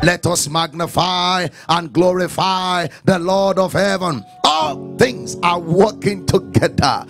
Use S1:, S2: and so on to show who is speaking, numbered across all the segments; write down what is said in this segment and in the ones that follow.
S1: Let us magnify and glorify the Lord of heaven. All things are working together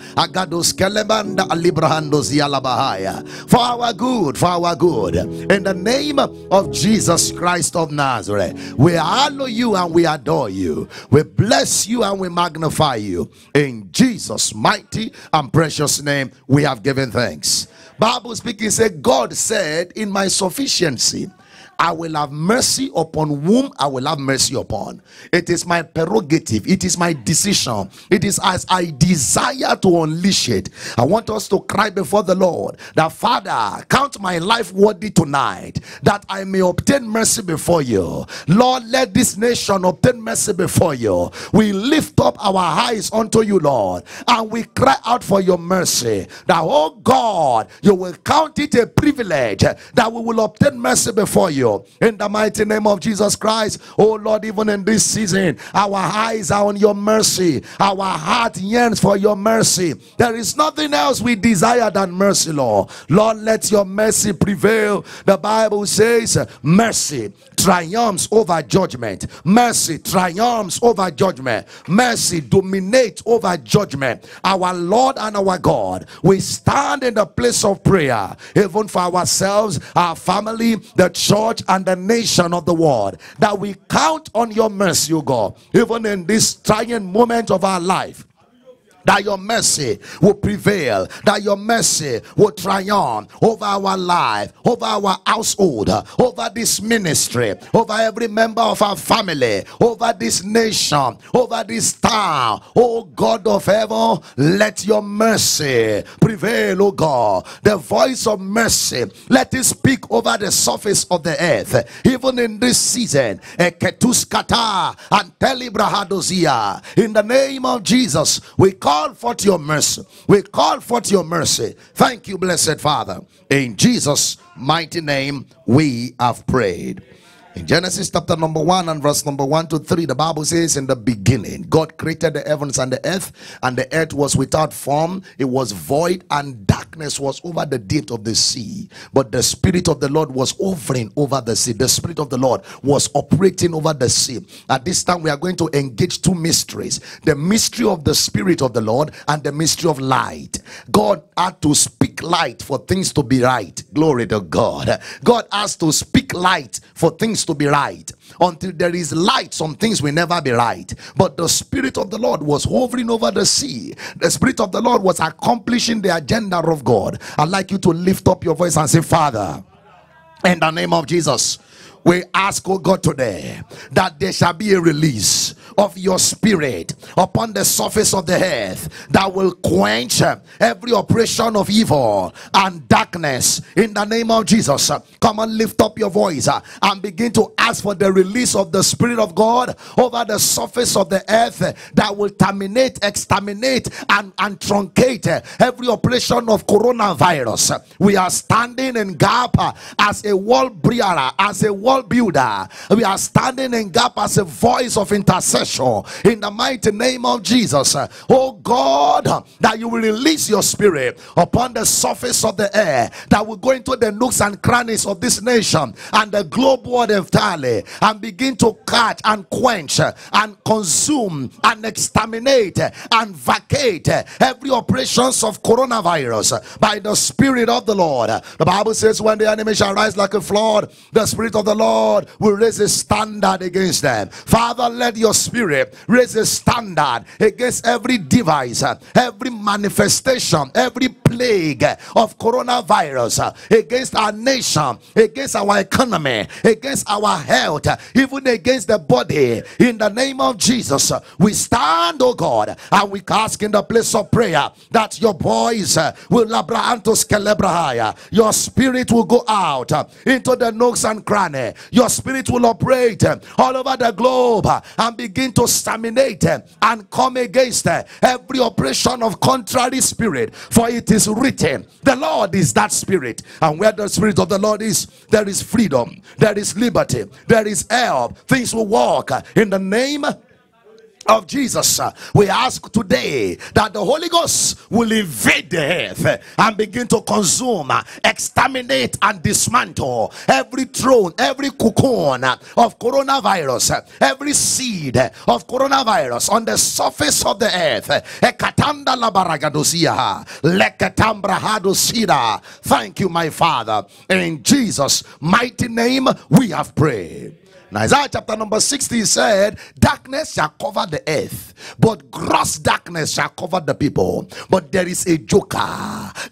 S1: for our good, for our good. In the name of Jesus Christ of Nazareth, we honor you and we adore you. We bless you and we magnify you. In Jesus' mighty and precious name, we have given thanks. Bible speaking said, God said, in my sufficiency I will have mercy upon whom I will have mercy upon. It is my prerogative. It is my decision. It is as I desire to unleash it. I want us to cry before the Lord that, Father, count my life worthy tonight, that I may obtain mercy before you. Lord, let this nation obtain mercy before you. We lift up our eyes unto you, Lord, and we cry out for your mercy, that, oh God, you will count it a privilege that we will obtain mercy before you. In the mighty name of Jesus Christ, oh Lord, even in this season, our eyes are on your mercy. Our heart yearns for your mercy. There is nothing else we desire than mercy, Lord. Lord, let your mercy prevail. The Bible says, mercy triumphs over judgment. Mercy triumphs over judgment. Mercy dominates over judgment. Our Lord and our God, we stand in the place of prayer, even for ourselves, our family, the church, and the nation of the world, that we count on your mercy, O God, even in this trying moment of our life, that your mercy will prevail, that your mercy will triumph over our life, over our household, over this ministry, over every member of our family, over this nation, over this town. Oh God of heaven, let your mercy prevail, oh God. The voice of mercy, let it speak over the surface of the earth, even in this season. Eketuskata and Telibrahadozia. In the name of Jesus, we call forth your mercy. We call forth your mercy. Thank you, blessed Father. In Jesus' mighty name we have prayed. In Genesis chapter number 1 and verse number 1 to 3, the Bible says, in the beginning God created the heavens and the earth was without form, it was void, and darkness was over the depth of the sea. But the Spirit of the Lord was hovering over the sea. The Spirit of the Lord was operating over the sea. At this time we are going to engage two mysteries: the mystery of the Spirit of the Lord and the mystery of light. God had to speak light for things to be right. Glory to God. God has to speak light for things to be right. Until there is light, some things will never be right. But the Spirit of the Lord was hovering over the sea. The Spirit of the Lord was accomplishing the agenda of God. I'd like you to lift up your voice and say, Father, in the name of Jesus, we ask, oh God, today that there shall be a release of your Spirit upon the surface of the earth that will quench every oppression of evil and darkness. In the name of Jesus, come and lift up your voice and begin to ask for the release of the Spirit of God over the surface of the earth that will terminate, exterminate, and truncate every oppression of coronavirus. We are standing in gap as a wall breaker, as a wall builder. We are standing in gap as a voice of intercession in the mighty name of Jesus. Oh God, that you will release your Spirit upon the surface of the air, that will go into the nooks and crannies of this nation and the globe world entirely, and begin to catch and quench and consume and exterminate and vacate every operations of coronavirus by the Spirit of the Lord. The Bible says, when the enemy shall rise like a flood, the Spirit of the Lord will raise a standard against them. Father, let your Spirit raise a standard against every device, every manifestation, every plague of coronavirus, against our nation, against our economy, against our health, even against the body. In the name of Jesus, we stand, oh God, and we ask in the place of prayer that your voice will your Spirit will go out into the nooks and crannies. Your Spirit will operate all over the globe and begin to terminate and come against every oppression of contrary spirit. For it is written, the Lord is that Spirit, and where the Spirit of the Lord is, there is freedom, there is liberty, there is help. Things will walk in the name of Jesus, we ask today that the Holy Ghost will invade the earth and begin to consume, exterminate, and dismantle every throne, every cocoon of coronavirus, every seed of coronavirus on the surface of the earth. Thank you, my Father. In Jesus' mighty name we have prayed. In Isaiah chapter number 60 said, darkness shall cover the earth, but gross darkness shall cover the people. But there is a joker.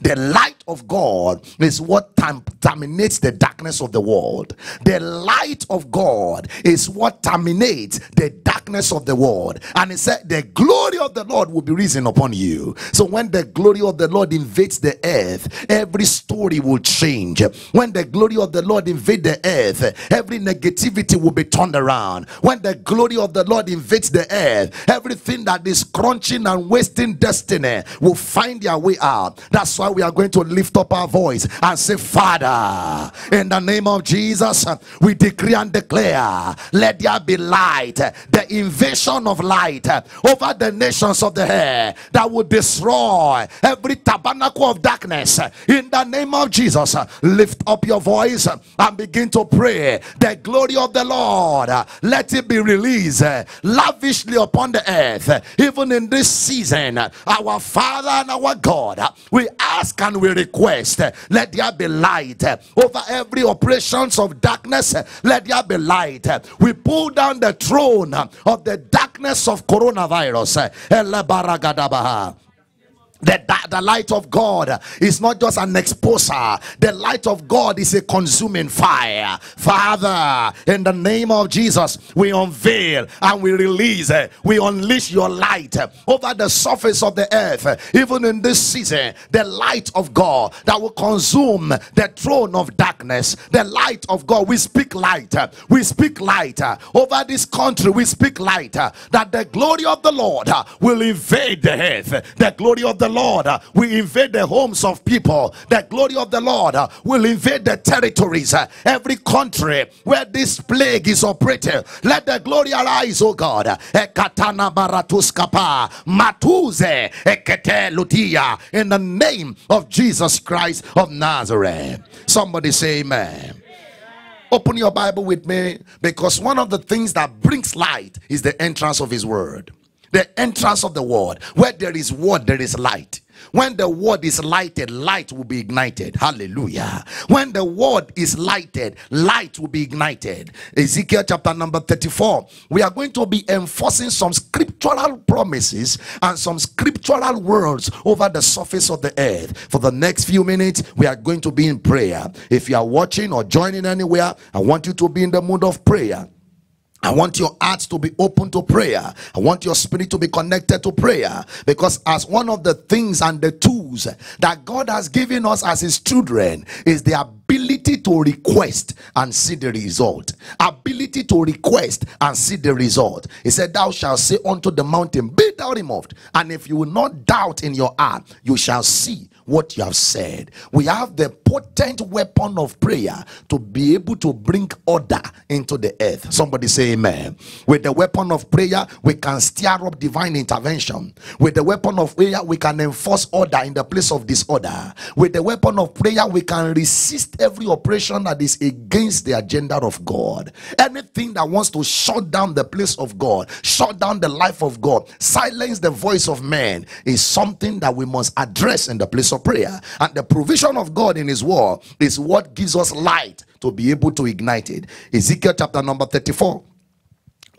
S1: The light of God is what terminates the darkness of the world. The light of God is what terminates the darkness of the world. And he said, the glory of the Lord will be risen upon you. So when the glory of the Lord invades the earth, every story will change. When the glory of the Lord invades the earth, every negativity will be turned around. When the glory of the Lord invades the earth, everything that is crunching and wasting destiny will find their way out. That's why we are going to lift up our voice and say, Father, in the name of Jesus, we decree and declare, let there be light, the invasion of light over the nations of the earth that will destroy every tabernacle of darkness. In the name of Jesus, lift up your voice and begin to pray. The glory of the Lord, let it be released lavishly upon the earth, even in this season. Our Father and our God, we ask and we request, let there be light over every operations of darkness. Let there be light. We pull down the throne of the darkness of coronavirus. The light of God is not just an exposer. The light of God is a consuming fire. Father, in the name of Jesus, we unveil and we release, we unleash your light over the surface of the earth. Even in this season, the light of God that will consume the throne of darkness. The light of God, we speak light. We speak light over this country. We speak light that the glory of the Lord will invade the earth. The glory of the Lord will invade the homes of people. The glory of the Lord will invade the territories, every country where this plague is operating. Let the glory arise, oh God. Ekatana baratuskapa matuze ekete lutia, in the name of Jesus Christ of Nazareth. Somebody say amen. Open your Bible with me, because one of the things that brings light is the entrance of his word. The entrance of the word. Where there is word, there is light. When the word is lighted, light will be ignited. Hallelujah. When the word is lighted, light will be ignited. Ezekiel chapter number 34. We are going to be enforcing some scriptural promises and some scriptural words over the surface of the earth. For the next few minutes, we are going to be in prayer. If you are watching or joining anywhere, I want you to be in the mood of prayer. I want your hearts to be open to prayer. I want your spirit to be connected to prayer. Because as one of the things and the tools that God has given us as his children is the ability to request and see the result. Ability to request and see the result. He said, thou shalt say unto the mountain, be thou removed. And if you will not doubt in your heart, you shall see what you have said. We have the potent weapon of prayer to be able to bring order into the earth. Somebody say amen. With the weapon of prayer, we can stir up divine intervention. With the weapon of prayer, we can enforce order in the place of disorder. With the weapon of prayer, we can resist every operation that is against the agenda of God. Anything that wants to shut down the place of God, shut down the life of God, silence the voice of man, is something that we must address in the place of prayer. And the provision of God in his word is what gives us light to be able to ignite it. Ezekiel chapter number 34.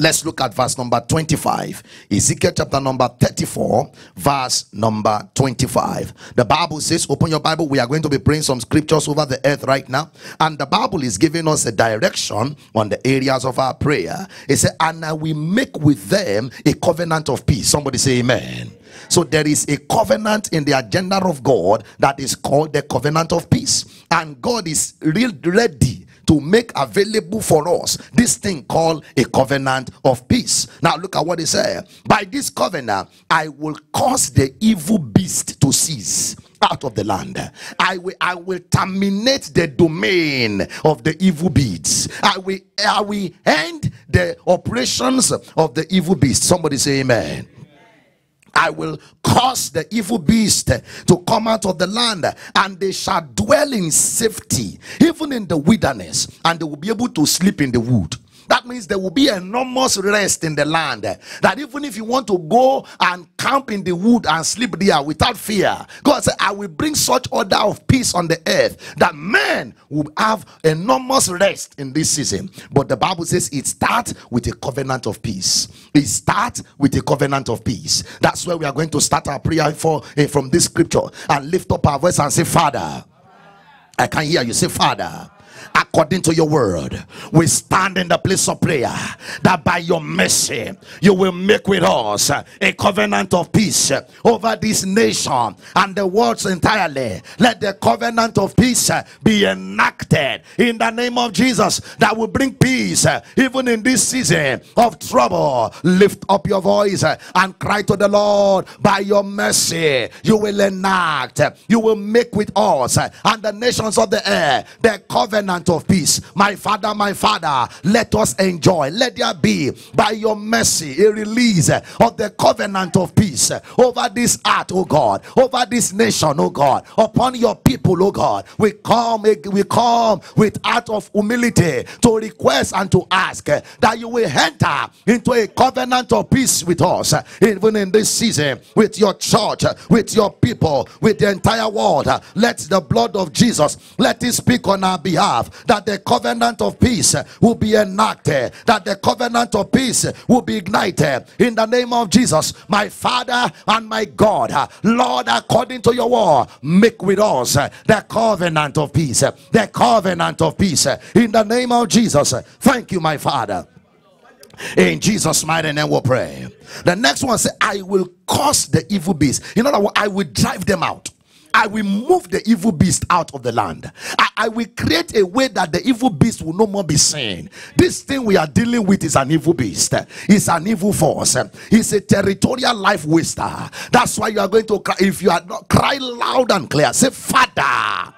S1: Let's look at verse number 25. Ezekiel chapter number 34, verse number 25. The Bible says, open your Bible. We are going to be praying some scriptures over the earth right now. And the Bible is giving us a direction on the areas of our prayer. It says, and I will make with them a covenant of peace. Somebody say amen. So there is a covenant in the agenda of God that is called the covenant of peace. And God is ready to make available for us this thing called a covenant of peace. Now look at what he said. By this covenant, I will cause the evil beast to cease, out of the land. I will terminate the domain of the evil beasts. I will end the operations of the evil beast. Somebody say amen. I will cause the evil beast to come out of the land, and they shall dwell in safety, even in the wilderness, and they will be able to sleep in the wood. That means there will be enormous rest in the land, that even if you want to go and camp in the wood and sleep there without fear, God said, I will bring such order of peace on the earth that men will have enormous rest in this season. But the Bible says it starts with a covenant of peace. It starts with a covenant of peace. That's where we are going to start our prayer from this scripture, and lift up our voice and say, Father, I can hear you say, Father, according to your word, we stand in the place of prayer, that by your mercy you will make with us a covenant of peace over this nation and the world entirely. Let the covenant of peace be enacted in the name of Jesus, that will bring peace even in this season of trouble. Lift up your voice and cry to the Lord. By your mercy you will enact, you will make with us and the nations of the earth the covenant of peace. My Father, let us enjoy, let there be by your mercy a release of the covenant of peace over this earth, oh God, over this nation, oh God, upon your people, oh God. We come with heart of humility to request and to ask that you will enter into a covenant of peace with us, even in this season, with your church, with your people, with the entire world. Let the blood of Jesus, let it speak on our behalf, that the covenant of peace will be enacted, that the covenant of peace will be ignited in the name of Jesus. My Father and my God, Lord, according to your word, make with us the covenant of peace, the covenant of peace in the name of Jesus. Thank you, my Father. In Jesus' mighty name we pray. The next one says, I will cause the evil beast. In other words, I will drive them out. I will move the evil beast out of the land. I will create a way that the evil beast will no more be seen. This thing we are dealing with is an evil beast. It's an evil force. It's a territorial life waster. That's why you are going to cry. If you are not, cry loud and clear. Say, Father,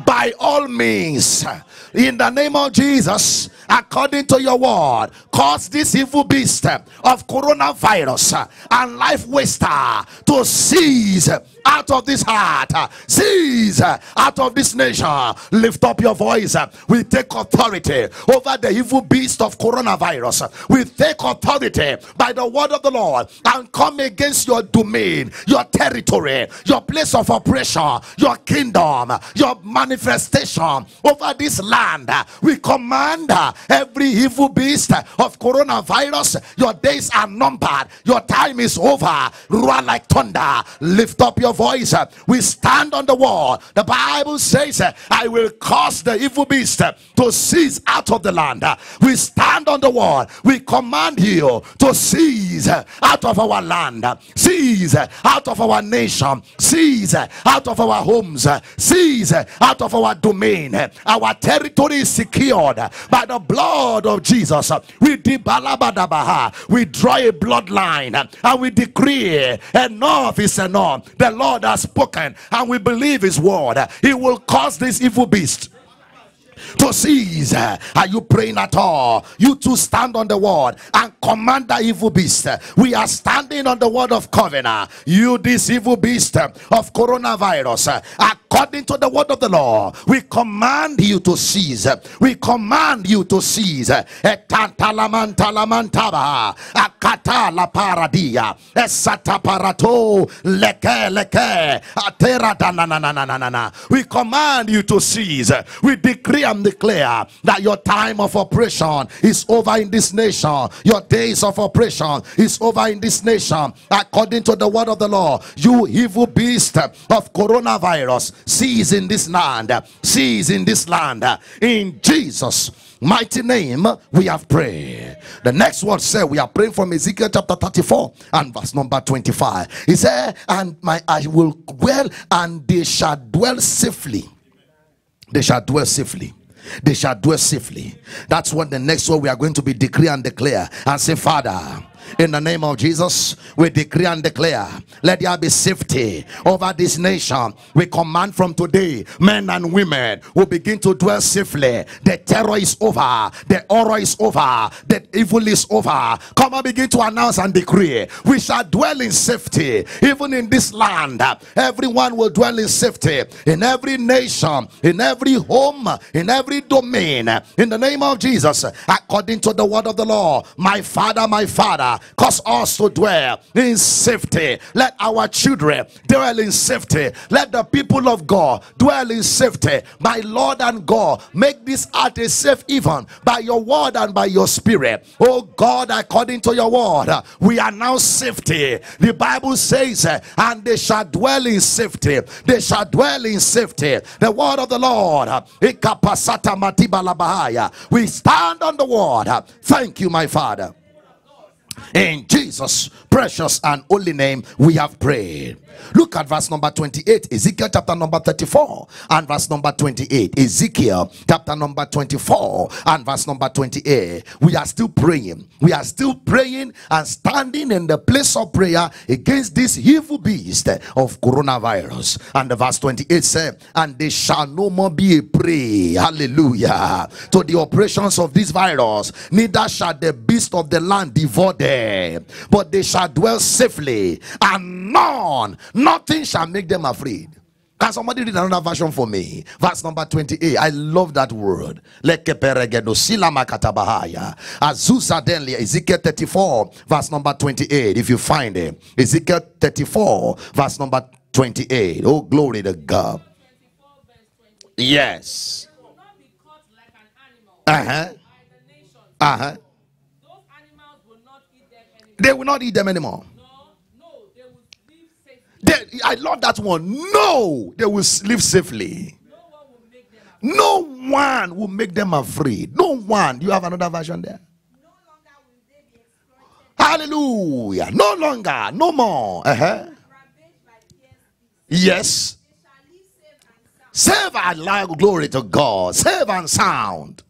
S1: by all means, in the name of Jesus, according to your word, cause this evil beast of coronavirus and life waster to cease out of this heart, cease out of this nation. Lift up your voice. We take authority over the evil beast of coronavirus. We take authority by the word of the Lord and come against your domain, your territory, your place of operation, your kingdom, your manifestation over this land. We command every evil beast of coronavirus, your days are numbered, your time is over. Roar like thunder. Lift up your voice. We stand on the wall. The Bible says, I will cause the evil beast to cease out of the land. We stand on the wall. We command you to cease out of our land, cease out of our nation, cease out of our homes, cease out of our domain. Our territory is secured by the blood of Jesus. We draw a bloodline and we decree enough is enough. The Lord has spoken and we believe his word. He will cause this evil beast to cease. Are you praying at all? You too stand on the word and command the evil beast. We are standing on the word of covenant. You, this evil beast of coronavirus, according to the word of the Lord, we command you to cease. We command you to cease. Akata la paradia esata parato leke leke atera dananananana. We command you to cease. We decree and declare that your time of operation is over in this nation. Your days of operation is over in this nation. According to the word of the Lord, you evil beast of coronavirus, cease in this land. Cease in this land. In Jesus' mighty name we have prayed. The next word said, we are praying from Ezekiel chapter 34 and verse number 25. He said, and I will dwell, and they shall dwell safely. They shall dwell safely. They shall dwell safely. That's what the next word we are going to be decree and declare and say, Father, In the name of Jesus, we decree and declare, let there be safety over this nation. We command from today, men and women will begin to dwell safely. The terror is over, the horror is over, the evil is over. Come and begin to announce and decree, we shall dwell in safety. Even in this land, everyone will dwell in safety. In every nation, in every home, in every domain, in the name of Jesus, according to the word of the Lord. My Father, cause us to dwell in safety. Let our children dwell in safety. Let the people of God dwell in safety. My Lord and God, make this earth a safe even by your word and by your spirit. Oh God, according to your word, we announce safety. The Bible says, and they shall dwell in safety. They shall dwell in safety. The word of the Lord. We stand on the word. Thank you, my Father. In Jesus' precious and holy name we have prayed. Look at verse number 28, Ezekiel chapter number 34 and verse number 28. Ezekiel chapter number 24 and verse number 28. We are still praying. We are still praying and standing in the place of prayer against this evil beast of coronavirus. And the verse 28 said, and they shall no more be a prey, hallelujah, to the operations of this virus, neither shall the beast of the land devour them, but they shall dwell safely, and nothing shall make them afraid. Can somebody read another version for me? Verse number 28. I love that word. Ezekiel 34 verse number 28. If you find it, Ezekiel 34 verse number 28. Oh, glory to God. Yes. They will not eat them anymore. I love that one. No, they will live safely. No one will make them afraid. No one. You have another version there? No longer will they be exploited. Hallelujah. No longer. No more. Yes. Safe and sound. Glory to God. Safe and sound.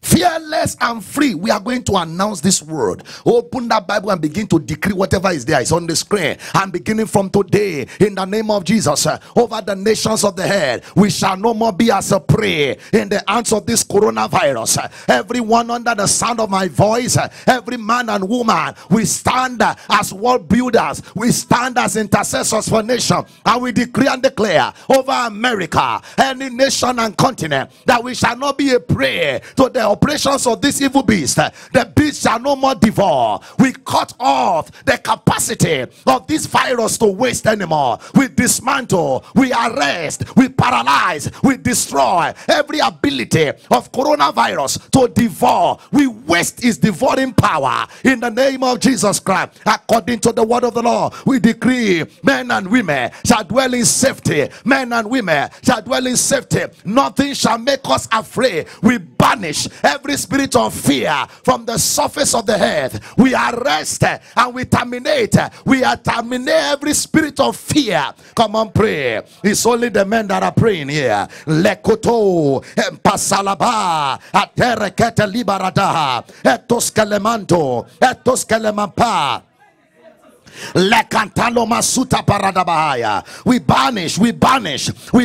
S1: Fearless and free. We are going to announce this word. Open that Bible and begin to decree whatever is there. It's on the screen. And beginning from today, in the name of Jesus, over the nations of the earth, we shall no more be as a prey in the hands of this coronavirus. Everyone under the sound of my voice, every man and woman, we stand as world builders. We stand as intercessors for nation. And we decree and declare over America, any nation and continent, that we shall not be a prey to the operations of this evil beast. The beast shall no more devour. We cut off the capacity of this virus to waste anymore. We dismantle, we arrest, we paralyze, we destroy every ability of coronavirus to devour. We waste its devouring power in the name of Jesus Christ. According to the word of the Lord, we decree men and women shall dwell in safety. Men and women shall dwell in safety. Nothing shall make us afraid. We banish every spirit of fear from the surface of the earth. We arrest and we terminate. We terminate every spirit of fear. Come on, pray. It's only the men that are praying here. Lekoto empasalaba aterekete liberada etoskelemanto etoskelemapa. We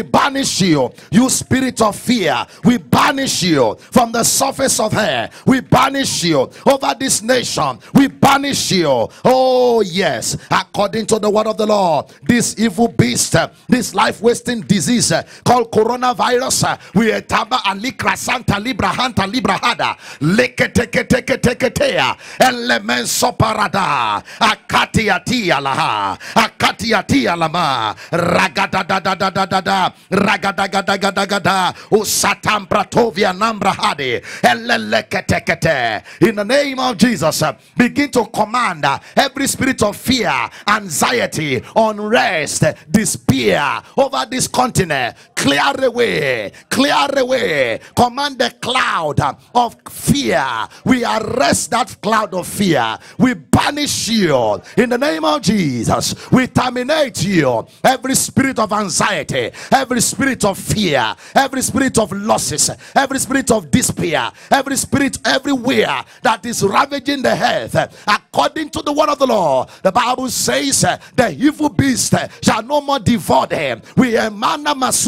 S1: banish you, you spirit of fear. We banish you from the surface of air. We banish you over this nation. We banish you. Oh yes, according to the word of the Lord, this evil beast, this life-wasting disease called coronavirus, we etaba alikra santa libra hanta libra hada leketeketeketeketea elemen soparada akatia laha akatiatia lama ragadadadadadada ragadagadagadagada usatam pratovia nambra hade eleleketekete. In the name of Jesus, begin to command every spirit of fear, anxiety, unrest, despair over this continent. Clear away, clear away. Command the cloud of fear. We arrest that cloud of fear. We banish you in the name of Jesus. We terminate terminate you. Every spirit of anxiety, every spirit of fear, every spirit of losses, every spirit of despair, every spirit everywhere that is ravaging the earth, according to the word of the Lord, the Bible says the evil beast shall no more devour them. We announce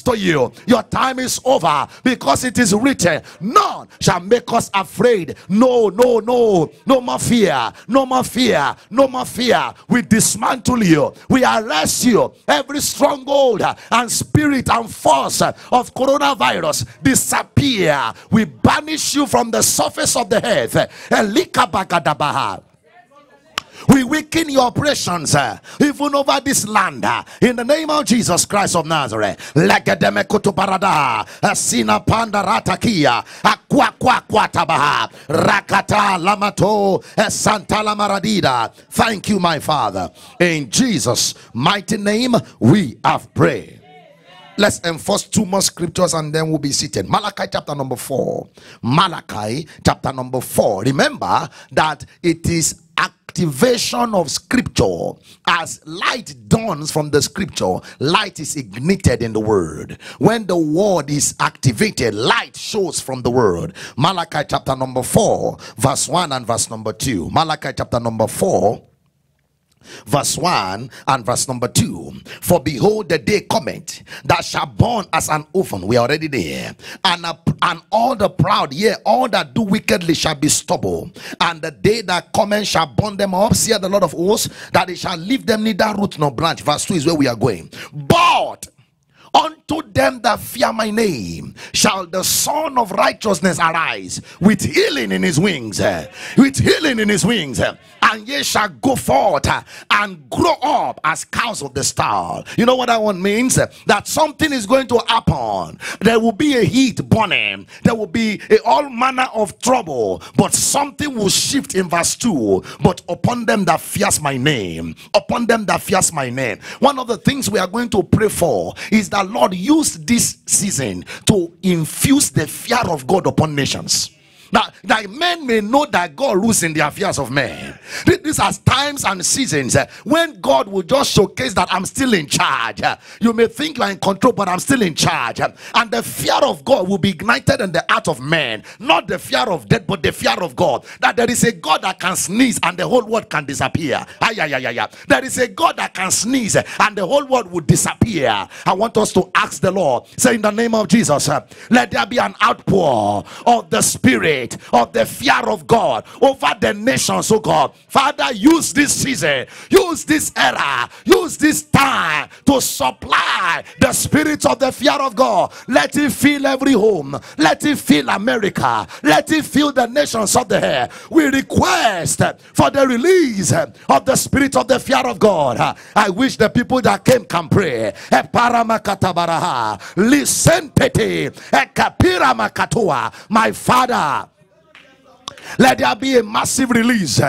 S1: to you, your time is over, because it is written, none shall make us afraid. No, no, no, no more fear, no more fear, no more fear. We dismantle you, we arrest you. Every stronghold and spirit and force of coronavirus disappear. We banish you from the surface of the earth. We weaken your operations even over this land in the name of Jesus Christ of Nazareth. Thank you, my Father. In Jesus' mighty name we have prayed. Let's enforce two more scriptures and then we'll be seated. Malachi chapter number 4. Malachi chapter number 4. Remember that it is activation of scripture. As light dawns from the scripture, light is ignited in the word. When the word is activated, light shows from the word. Malachi chapter number 4 verse 1 and verse number 2. Malachi chapter number 4 verse 1 and verse number 2. For behold, the day cometh that shall burn as an oven. We are already there. And all the proud, yea, all that do wickedly shall be stubble. And the day that cometh shall burn them up, saith the Lord of hosts, that it shall leave them neither root nor branch. Verse 2 is where we are going. But unto them that fear my name shall the Son of Righteousness arise with healing in his wings, with healing in his wings, and ye shall go forth and grow up as cows of the stall. You know what that one means? That something is going to happen. There will be a heat burning, there will be all manner of trouble, but something will shift in verse 2. But upon them that fears my name, upon them that fears my name. One of the things we are going to pray for is that Lord use this season to infuse the fear of God upon nations. Now, that men may know that God rules in the affairs of men. These are times and seasons when God will just showcase that I'm still in charge. You may think you are in control, but I'm still in charge. And the fear of God will be ignited in the heart of men. Not the fear of death, but the fear of God. That there is a God that can sneeze and the whole world can disappear. There is a God that can sneeze and the whole world will disappear. I want us to ask the Lord, say in the name of Jesus, let there be an outpour of the Spirit, of the fear of God over the nations. Oh God, Father, use this season, use this era, use this time to supply the spirit of the fear of God. Let it fill every home, let it fill America, let it fill the nations of the earth. We request for the release of the spirit of the fear of God. I wish the people that came can pray. My Father, let there be a massive release,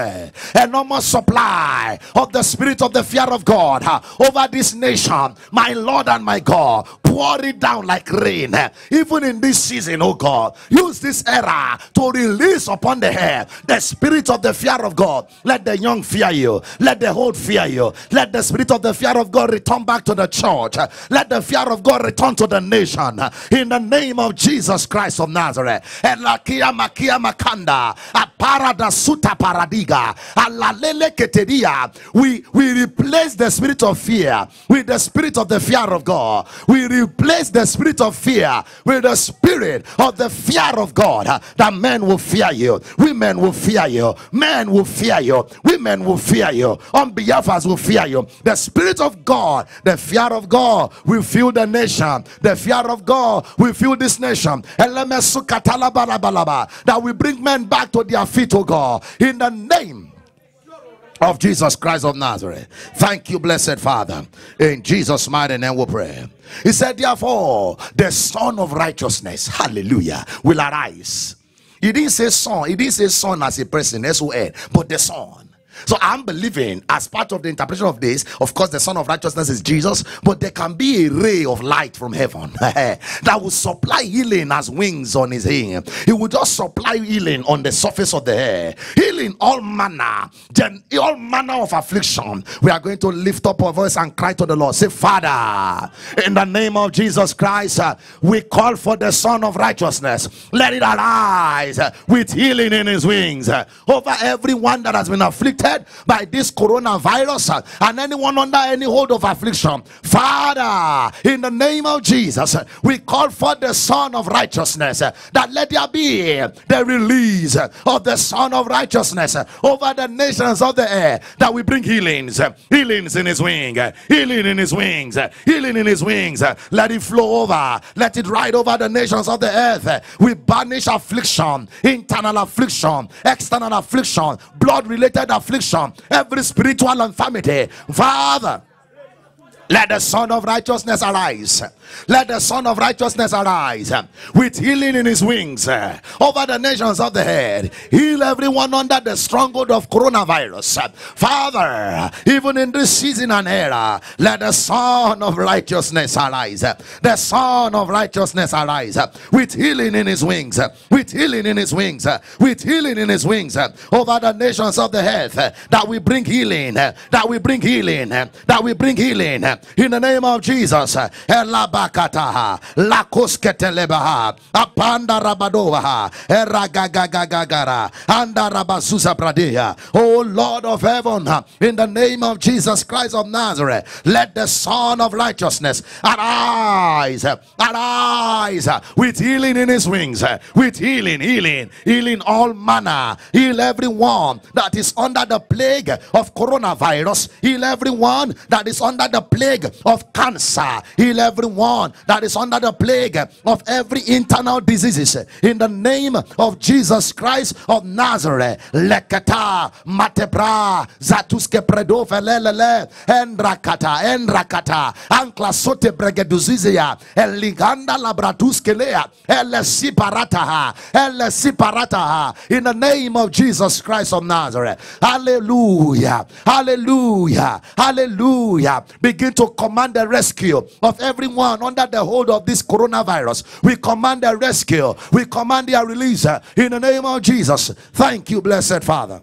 S1: enormous supply of the spirit of the fear of God over this nation. My Lord and my God, pour it down like rain, even in this season. Oh God, use this era to release upon the air the spirit of the fear of God. Let the young fear you, let the old fear you. Let the spirit of the fear of God return back to the church. Let the fear of God return to the nation in the name of Jesus Christ of Nazareth. Elakia makia makanda aparada suta paradiga alalele keteria. We replace the spirit of fear with the spirit of the fear of God. We replace the spirit of fear with the spirit of the fear of God. That men will fear you, women will fear you, men will fear you, women will fear you, unbelievers will fear you. The spirit of God, the fear of God will fill the nation. The fear of God will fill this nation. That will bring men back to their feet, oh God, in the name of Jesus Christ of Nazareth. Thank you, blessed Father. In Jesus' mighty name we pray. He said, therefore, the Son of Righteousness, hallelujah, will arise. He didn't say son. He didn't say son as a person, S-O-N, but the Son. So I'm believing, as part of the interpretation of this, of course the Son of Righteousness is Jesus, but there can be a ray of light from heaven that will supply healing as wings on his head. He will just supply healing on the surface of the air, healing healing all manner of affliction. We are going to lift up our voice and cry to the Lord. Say, Father, in the name of Jesus Christ, we call for the Son of Righteousness. Let it arise with healing in his wings over everyone that has been afflicted by this coronavirus and anyone under any hold of affliction. Father, in the name of Jesus, we call for the Son of Righteousness, that let there be the release of the Son of Righteousness over the nations of the air, that we bring healings in his wing, healing in his wings, healing in his wings. Let it flow over, let it ride over the nations of the earth. We banish affliction, internal affliction, external affliction, blood related affliction, every spiritual infirmity. Father, let the Son of Righteousness arise. Let the Son of Righteousness arise with healing in his wings over the nations of the head. Heal everyone under the stronghold of coronavirus. Father, even in this season and era, let the Son of Righteousness arise. The Son of Righteousness arise with healing in his wings, with healing in his wings, with healing in his wings over the nations of the head. That we bring healing, that we bring healing, that we bring healing in the name of Jesus. Bakataha lakosketelebaha apanda rabadoha eragagagagara anda rabazuza pradeya. Oh Lord of heaven, in the name of Jesus Christ of Nazareth, let the Son of Righteousness arise, arise with healing in his wings, with healing all manner. Heal everyone that is under the plague of coronavirus. Heal everyone that is under the plague of cancer. Heal everyone that is under the plague of every internal diseases, in the name of Jesus Christ of Nazareth. Lekata matebra zatuske predo velele endrakata ankla sote bregeduzizia eliganda labraduskelea siparataha in the name of Jesus Christ of Nazareth. Hallelujah, hallelujah, hallelujah. Begin to command the rescue of everyone under the hold of this coronavirus. We command their rescue, we command their release in the name of Jesus. Thank you, blessed Father.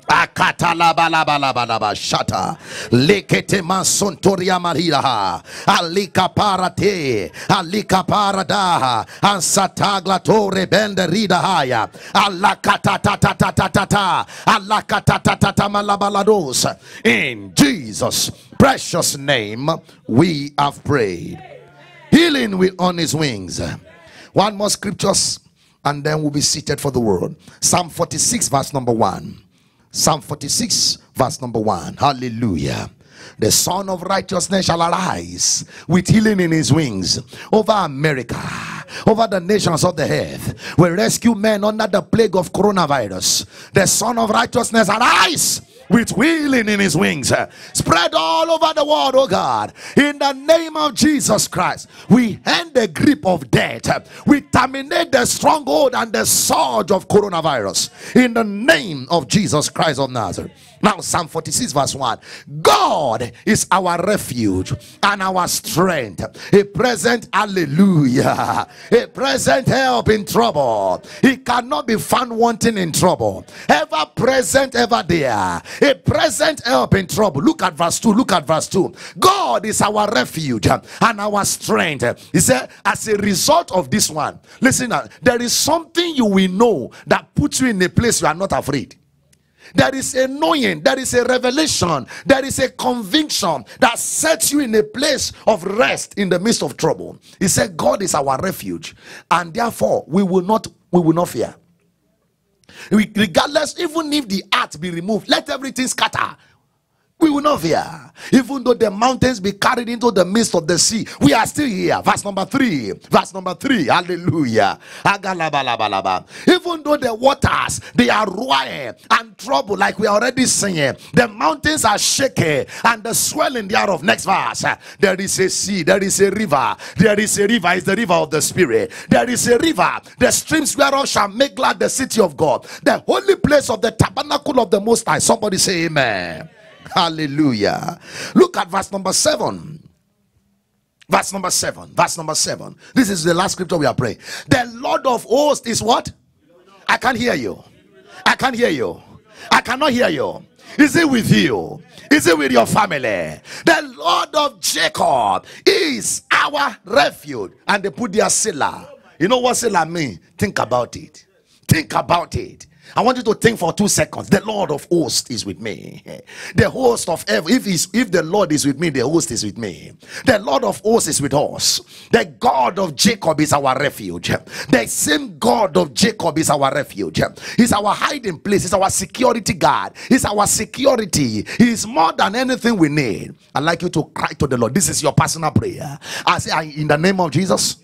S1: Akatalabalabalabalaba shata lekete masontoria marira alika parate alika parada ansatagla tore bende rida haya alakatatatata alakatatatata malabalados. In Jesus' precious name we have prayed. Healing will on his wings. One more scriptures and then we'll be seated for the word. Psalm 46 verse number 1. Psalm 46 verse number 1. Hallelujah. The Son of Righteousness shall arise with healing in his wings over America, over the nations of the earth. We rescue men under the plague of coronavirus. The Son of Righteousness arise with healing in his wings. Spread all over the world, oh God. In the name of Jesus Christ, we end the grip of death. We terminate the stronghold and the surge of coronavirus. In the name of Jesus Christ of Nazareth. Now Psalm 46 verse 1. God is our refuge and our strength, a present, hallelujah, a present help in trouble. He cannot be found wanting in trouble. Ever present, ever there, a present help in trouble. Look at verse 2. Look at verse 2. God is our refuge and our strength. He said, as a result of this one, listen, there is something you will know that puts you in a place you are not afraid. There is a knowing, there is a revelation, there is a conviction that sets you in a place of rest in the midst of trouble. He said God is our refuge, and therefore we will not fear. Regardless, even if the earth be removed, let everything scatter, we will not fear. Even though the mountains be carried into the midst of the sea, we are still here. Verse number 3. Verse number 3. Hallelujah. Even though the waters, they are roaring and trouble, like we are already saying, the mountains are shaking and the swelling thereof. Next verse. There is a sea, there is a river. There is a river, it's the river of the Spirit. There is a river, the streams whereof shall make glad the city of God, the holy place of the tabernacle of the Most High. Somebody say amen. Hallelujah. Look at verse number 7. Verse number 7. Verse number 7. This is the last scripture we are praying. The Lord of hosts is what? I can't hear you. I can't hear you. I cannot hear you. Is it with you? Is it with your family? The Lord of Jacob is our refuge. And they put their Selah. You know what Selah means? Think about it. Think about it. I want you to think for 2 seconds. The Lord of hosts is with me. The host of heaven. If the Lord is with me, the host is with me. The Lord of hosts is with us. The God of Jacob is our refuge. The same God of Jacob is our refuge. He's our hiding place. He's our security guard. He's our security. He is more than anything we need. I'd like you to cry to the Lord. This is your personal prayer. I say, in the name of Jesus.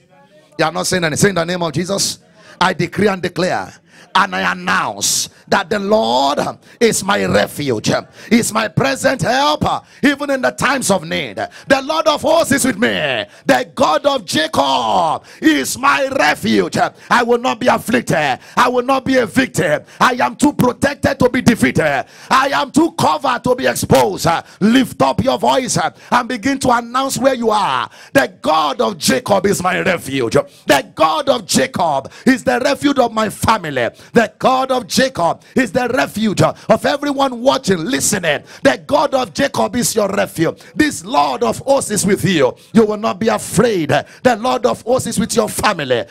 S1: You are not saying anything. Say, in the name of Jesus, I decree and declare and I announce that the Lord is my refuge, is my present helper, even in the times of need. The Lord of hosts is with me. The God of Jacob is my refuge. I will not be afflicted. I will not be a victim. I am too protected to be defeated. I am too covered to be exposed. Lift up your voice and begin to announce where you are. The God of Jacob is my refuge. The God of Jacob is the refuge of my family. The God of Jacob is the refuge of everyone watching, listening. The God of Jacob is your refuge. This Lord of hosts is with you. You will not be afraid. The Lord of hosts is with your family.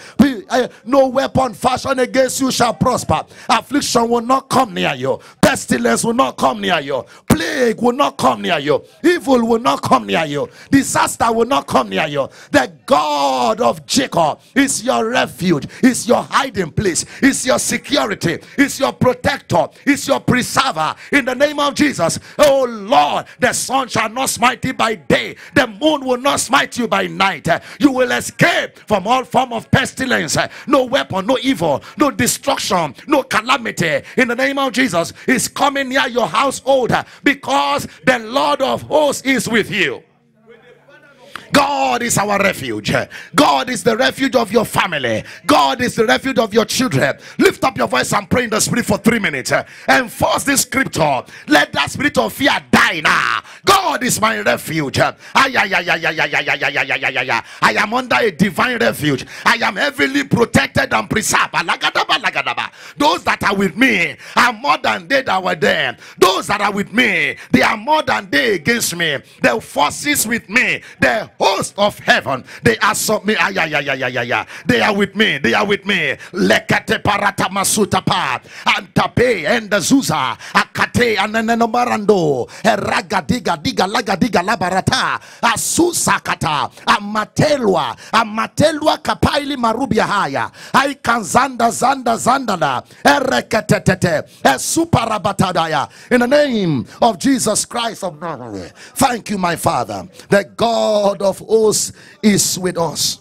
S1: No weapon fashioned against you shall prosper. Affliction will not come near you. Pestilence will not come near you. Plague will not come near you. Evil will not come near you. Disaster will not come near you. The God of Jacob is your refuge, is your hiding place, is your security, is your protector, is your preserver. In the name of Jesus, oh Lord, the sun shall not smite you by day, the moon will not smite you by night. You will escape from all form of pestilence. No weapon, no evil, no destruction, no calamity. In the name of Jesus, is coming near your household, because the Lord of hosts is with you. God is our refuge. God is the refuge of your family. God is the refuge of your children. Lift up your voice and pray in the spirit for 3 minutes. Enforce this scripture. Let that spirit of fear die now. God is my refuge. I am under a divine refuge. I am heavily protected and preserved. Those that are with me are more than they that were there. Those that are with me, they are more than they against me. The forces with me, the host of heaven, they are me. They are with me. They are with me. Lekate parata masuta pa antape and the zuza akate anenomarando eraga diga laga diga labarata asusakata amatelwa kapaili marubia haya ai kanzanda zandala ereketete esuparabatadaya. In the name of Jesus Christ of Nazareth, thank you, my Father. The God of hosts is with us.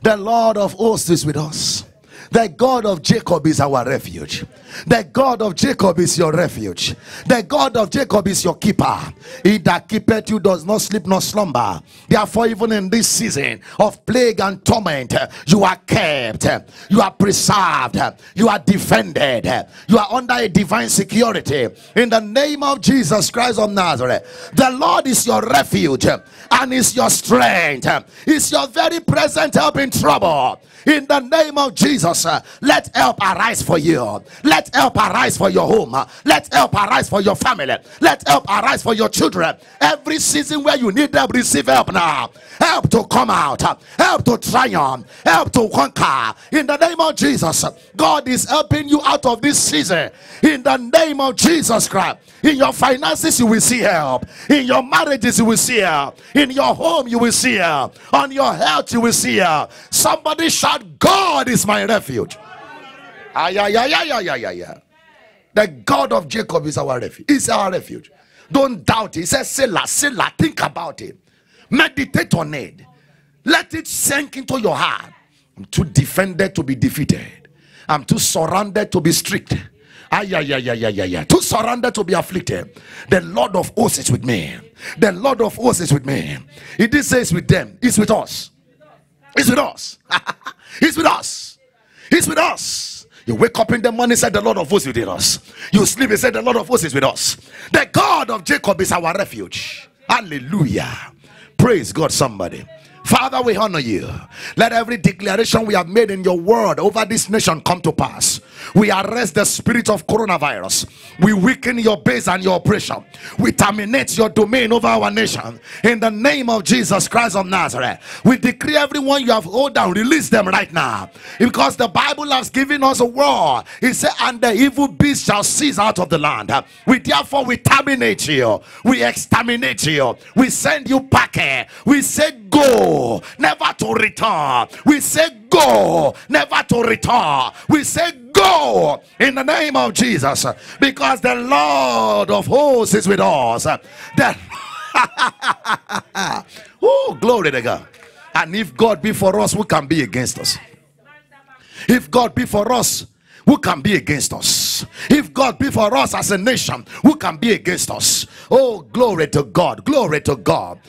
S1: The Lord of hosts is with us. The God of Jacob is our refuge. The God of Jacob is your refuge. The God of Jacob is your keeper. He that keepeth you does not sleep nor slumber. Therefore, even in this season of plague and torment, you are kept, you are preserved, you are defended, you are under a divine security. In the name of Jesus Christ of Nazareth, the Lord is your refuge and is your strength. Is your very present help in trouble. In the name of Jesus, let help arise for you. Let help arise for your home. Let help arise for your family. Let help arise for your children. Every season where you need help, receive help now. Help to come out. Help to triumph. Help to conquer. In the name of Jesus, God is helping you out of this season. In the name of Jesus Christ. In your finances, you will see help. In your marriages, you will see help. In your home, you will see help. On your health, you will see help. Somebody shout, God is my refuge. The God of Jacob is our refuge. Is our refuge. Don't doubt it. He says, Selah, Selah. Think about it. Meditate on it. Let it sink into your heart. I'm too defended to be defeated. I'm too surrounded to be strict. Too surrounded to be afflicted. The Lord of hosts is with me. The Lord of hosts is with me. He did say it's with them. It's with us. It's with us. He's with us. He's with us. You wake up in the morning, said the Lord of hosts is with us. You sleep, he said the Lord of hosts is with us. The God of Jacob is our refuge. Hallelujah. Praise God, somebody. Father, we honor you. Let every declaration we have made in your word over this nation come to pass. We arrest the spirit of coronavirus. We weaken your base and your operation. We terminate your domain over our nation in the name of Jesus Christ of Nazareth. We decree everyone you have hold down, release them right now, because the Bible has given us a word. It said, and the evil beast shall cease out of the land. We therefore we terminate you, we exterminate you, we send you back here. We say go, never to return. We say go, never to return. We say go in the name of Jesus, because the Lord of hosts is with us. Oh, glory to God. And if God be for us, who can be against us? If God be for us, who can be against us? If God be for us as a nation, who can be against us? Oh, glory to God, glory to God.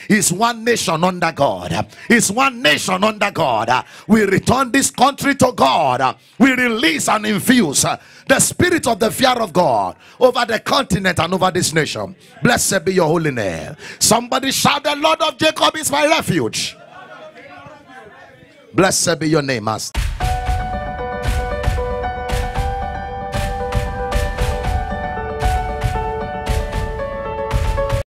S1: It's one nation under God. It's one nation under God. We return this country to God. We release and infuse the spirit of the fear of God over the continent and over this nation. Blessed be your holy name. Somebody shout, the Lord of Jacob is my refuge. Blessed be your name, Master.